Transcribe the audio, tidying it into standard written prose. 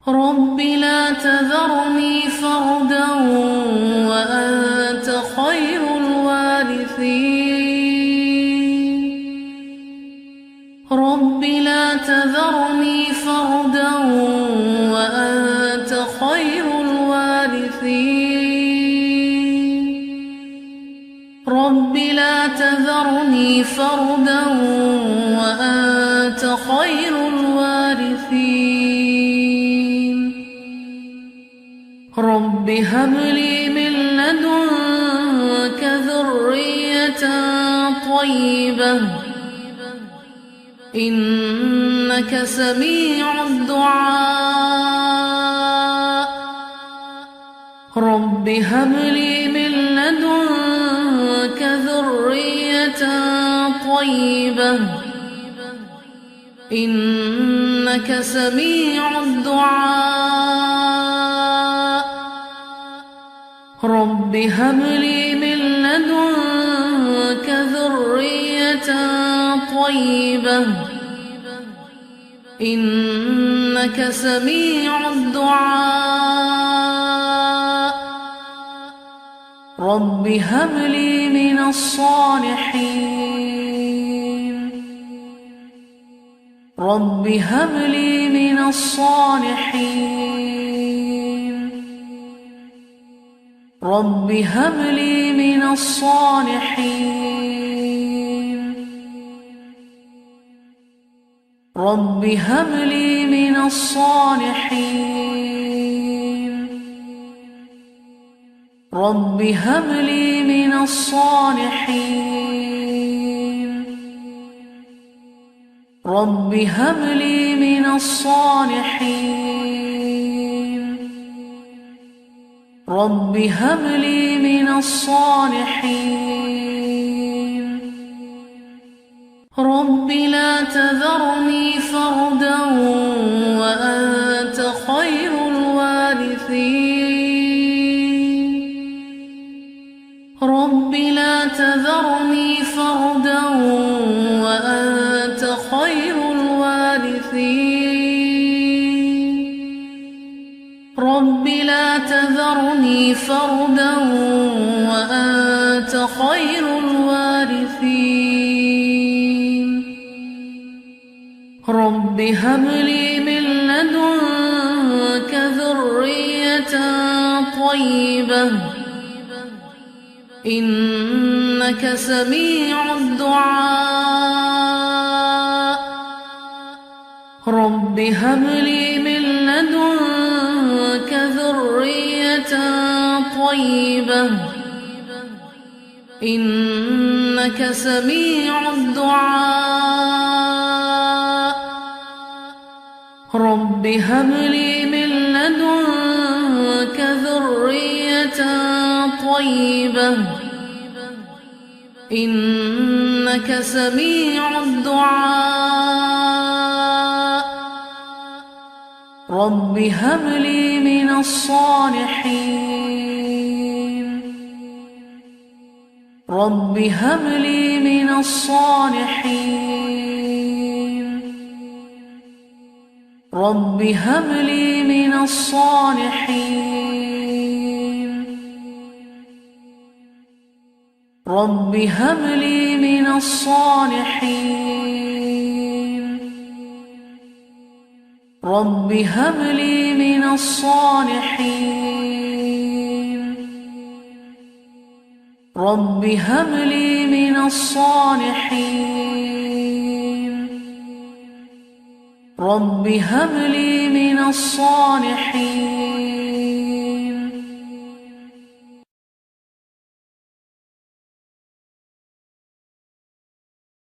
رب لا تذرني فردا وأنت خير الوارثين. رب لا تذرني فردا وأنت خير الوارثين. رب لا تذرني فردا وأنت خير الوارثين. رب هب لي من لدنك ذرية طيبة إنك سميع الدعاء. رب هب لي من لدنك ذرية طيبة إنك سميع الدعاء. رب هب لي من لدنك ذرية طيبة إنك سميع الدعاء. رب هب لي من الصالحين. رب هب لي من الصالحين. رب هب لي من الصالحين. رب هب لي من الصالحين. رب هب لي من الصالحين. رب هب لي من الصالحين. رب هب لي من الصالحين. رب لا تذرني فردا وأنت خير الوارثين. رب لا تذرني فردا وأنت خير الوارثين. رب لا تذرني فردا وأنت خير الوارثين. رب هب لي من لدنك ذرية طيبة إنك سميع الدعاء. رب هب لي من لدنك ذرية طيبة إنك سميع الدعاء. رب هب لي من لدنك ذرية طيبة إنك سميع الدعاء. رب هب لي من الصالحين. رب هب لي من الصالحين. رب هب لي من الصالحين. رب هب لي من الصالحين. رب هب لي من الصالحين. رب هب لي من الصالحين. رب هب لي من الصالحين.